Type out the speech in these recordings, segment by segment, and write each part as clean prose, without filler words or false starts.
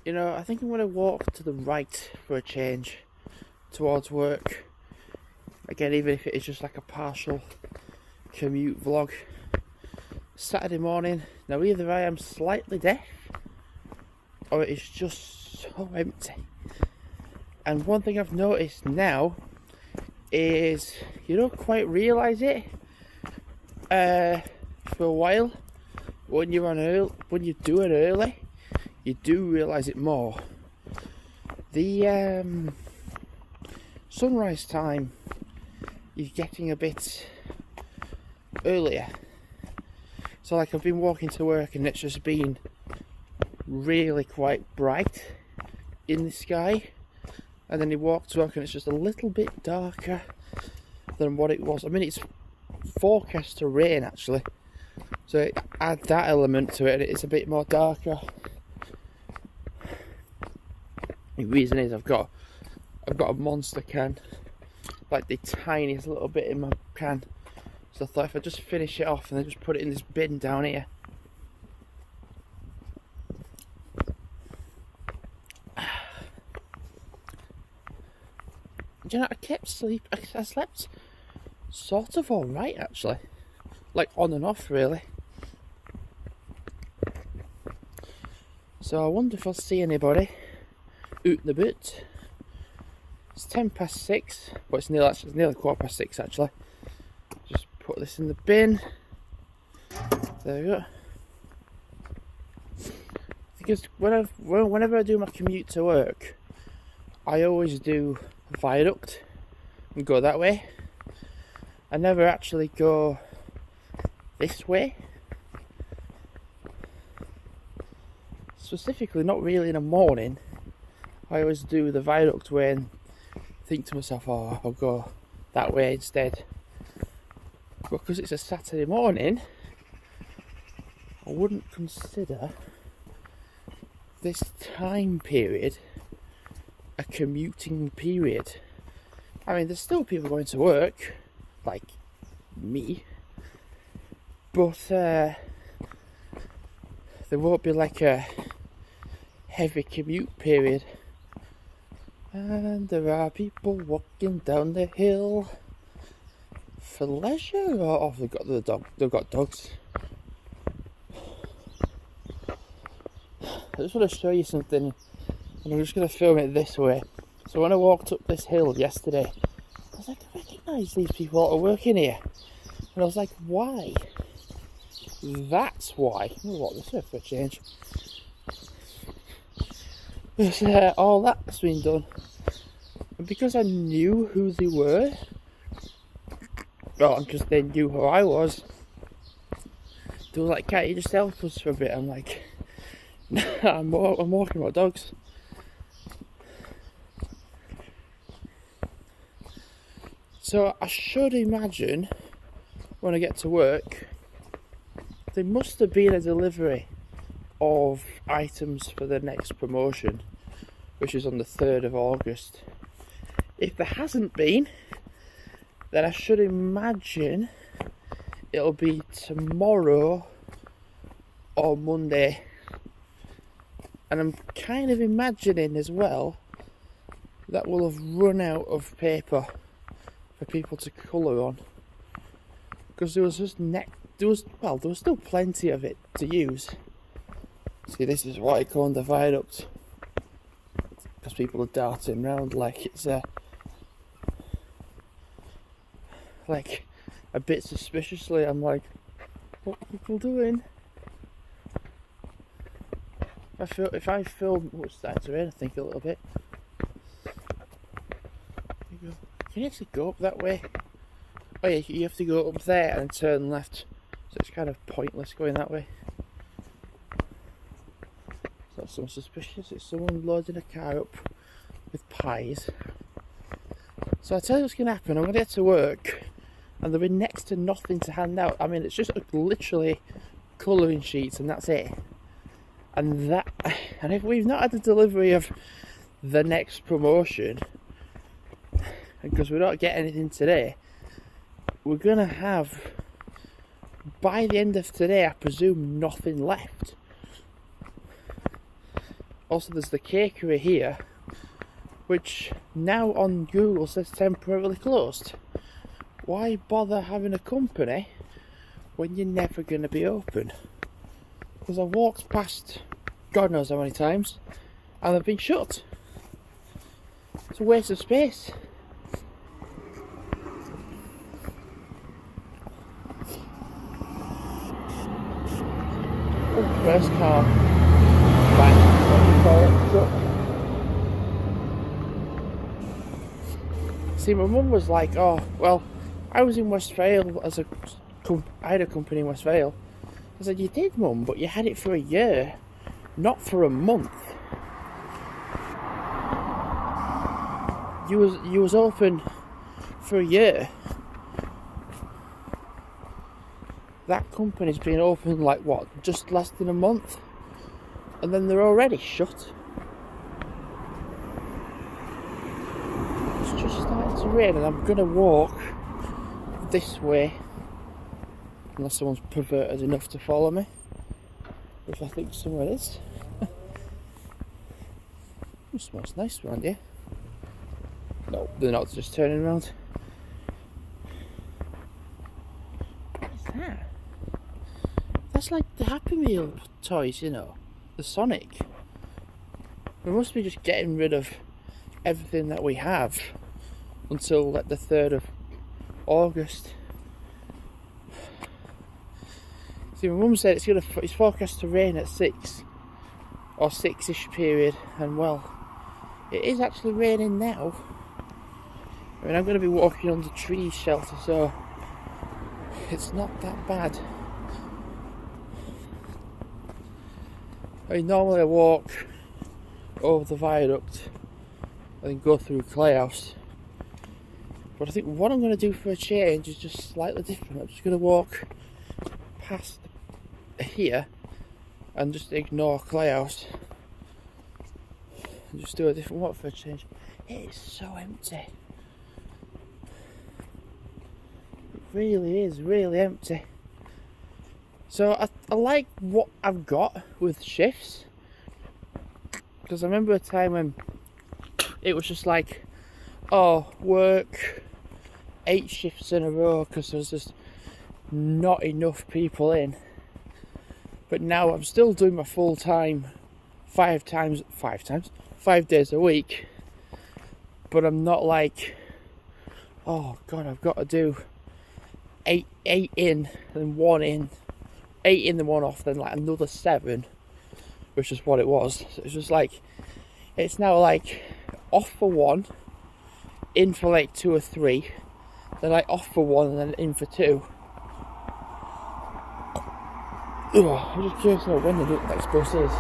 You know, I think I'm going to walk to the right for a change towards work. Again, even if it is just like a partial commute vlog. Saturday morning. Now either I am slightly deaf or it is just so empty. And one thing I've noticed now is you don't quite realise it for a while. When you're on early, when you do it early, you do realise it more. The sunrise time is getting a bit earlier. So like I've been walking to work and it's just been really quite bright in the sky, and then you walk to work and it's just a little bit darker than what it was. I mean, it's forecast to rain actually, so add that element to it and it's a bit more darker. The reason is I've got a monster can, like the tiniest little bit in my can. So I thought if I just finish it off and then just put it in this bin down here. Do you know, I slept sort of alright actually. Like on and off really. So I wonder if I'll see anybody out and about. It's 6:10, but it's nearly 6:15 actually. Just put this in the bin. There we go. Because whenever I do my commute to work, I always do viaduct and go that way. I never actually go this way. Specifically, not really in the morning. I always do the viaduct way and think to myself, oh, I'll go that way instead. But because it's a Saturday morning, I wouldn't consider this time period a commuting period. I mean, there's still people going to work, like me, but there won't be like a heavy commute period. And there are people walking down the hill for leisure, or oh, they've got dogs. I just want to show you something, and I'm just going to film it this way. So when I walked up this hill yesterday, I was like, I recognise these people that are working here, and I was like, why? That's why. I'm going to walk this way for a change. All that's been done, and because I knew who they were, well, because they knew who I was, they were like, can't you just help us for a bit? I'm like, nah, I'm walking my dogs. So I should imagine when I get to work, there must have been a delivery of items for the next promotion, which is on the 3rd of August. If there hasn't been, then I should imagine it'll be tomorrow or Monday. And I'm kind of imagining as well that we'll have run out of paper for people to colour on, because there was still plenty of it to use. See, this is what I call the viaduct, because people are darting around like it's like a bit suspiciously. I'm like, what are people doing? If I film, oh, it's starting to rain, I think, a little bit. Can you actually go up that way? Oh yeah, you have to go up there and turn left, so it's kind of pointless going that way. It's not something suspicious, it's someone loading a car up with pies. So I tell you what's going to happen. I'm going to get to work and there'll be next to nothing to hand out. I mean, it's just literally colouring sheets and that's it. And if we've not had the delivery of the next promotion, because we don't get anything today, we're going to have by the end of today, I presume nothing left. Also, there's the cakery here, which now on Google says temporarily closed. Why bother having a company when you're never going to be open? Because I walked past God knows how many times and they've been shut. It's a waste of space. Oh, first car. See, my mum was like, oh, well, I was in West Vale I had a company in West Vale. I said, you did, Mum, but you had it for a year, not for a month. You was open for a year. That company's been open like what, just less than a month, and then they're already shut. It's just starting to rain, and I'm gonna walk this way, unless someone's perverted enough to follow me, which I think someone is. It smells nice around here. No, they're not, just turning around. What is that? That's like the Happy Meal toys, you know, the Sonic. We must be just getting rid of everything that we have until like the 3rd of August. See, my mum said it's forecast to rain at 6 or 6-ish period, and well, it is actually raining now. I mean, I'm going to be walking under tree shelter, so it's not that bad. I mean, normally I walk over the viaduct and then go through Clay House, but I think what I'm going to do for a change is just slightly different. I'm just going to walk past here and just ignore Clay House and just do a different walk for a change. It is so empty. It really is really empty. So I like what I've got with shifts, because I remember a time when it was just like, oh, work 8 shifts in a row because there's just not enough people in. But now I'm still doing my full time 5 days a week, but I'm not like, oh god, I've got to do 8 in and 1 in, 8 in then 1 off, then like another 7, which is what it was. So it's just like, it's now like off for 1, in for like 2 or 3, then like off for 1 and then in for 2. Ugh, I'm just curious to know when the next bus is.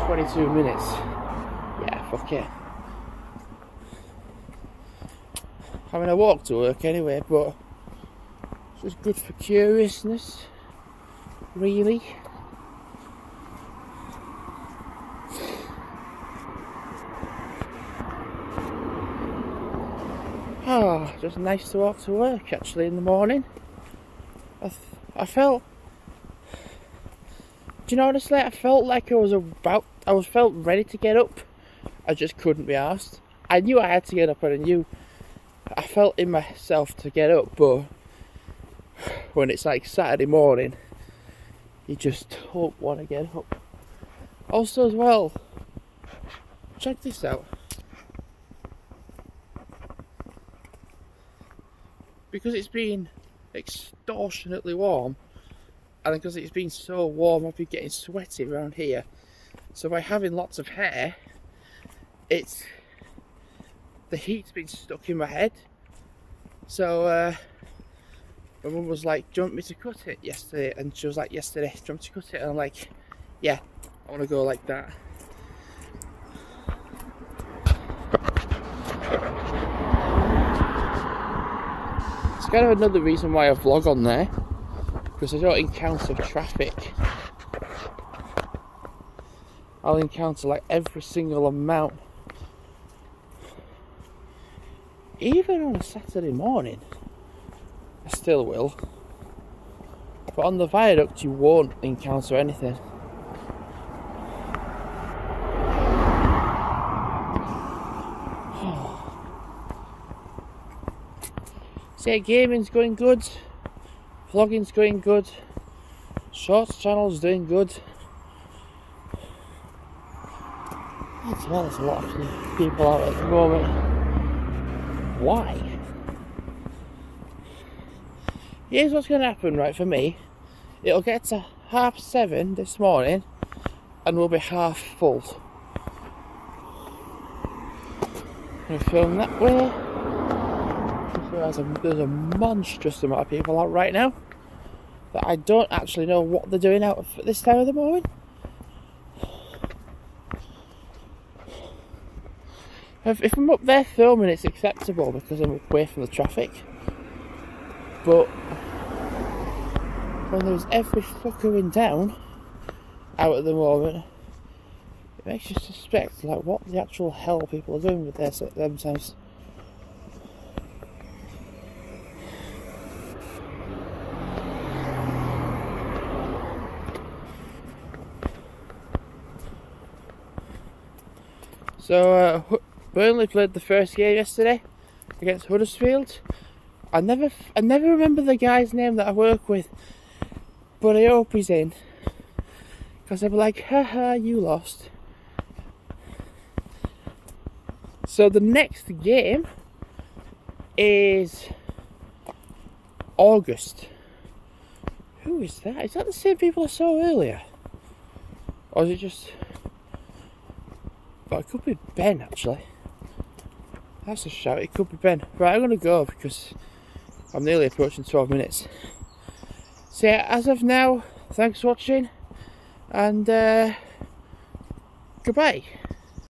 22 minutes. Yeah, fuck it. I mean, I walk to work anyway, but it's just good for curiousness, really. Ah, just nice to walk to work actually in the morning. I felt, do you know, honestly, I felt like I felt ready to get up. I just couldn't be arsed. I knew I had to get up, and I felt in myself to get up, but when it's like Saturday morning, you just don't want to get up. Also as well, check this out. Because it's been extortionately warm, and because it's been so warm, I've been getting sweaty around here. So by having lots of hair, the heat's been stuck in my head. So my mum was like, do you want me to cut it yesterday? And she was like, yesterday, do you want me to cut it? And I'm like, yeah, I want to go like that. It's kind of another reason why I vlog on there, because I don't encounter traffic. I'll encounter like every single amount. Even on a Saturday morning, I still will. But on the viaduct you won't encounter anything. Say gaming's going good, vlogging's going good, shorts channel's doing good. That's well, there's a lot of people out at the moment. Why? Here's what's going to happen, right, for me. It'll get to 7:30 this morning and we'll be half full. I'm going to film that way. There's a monstrous amount of people out right now that I don't actually know what they're doing out at this time of the morning. If I'm up there filming, it's acceptable because I'm away from the traffic. But when there's every fucker in down out at the moment, it makes you suspect, like, what the actual hell people are doing with themselves. So Burnley played the first game yesterday against Huddersfield. I never remember the guy's name that I work with, but I hope he's in, because I'll be like, haha, you lost. So the next game is August. Who is that? Is that the same people I saw earlier? Or is it just... But it could be Ben, actually. That's a shout, it could be Ben. Right, I'm going to go because I'm nearly approaching 12 minutes. So yeah, as of now, thanks for watching, and goodbye.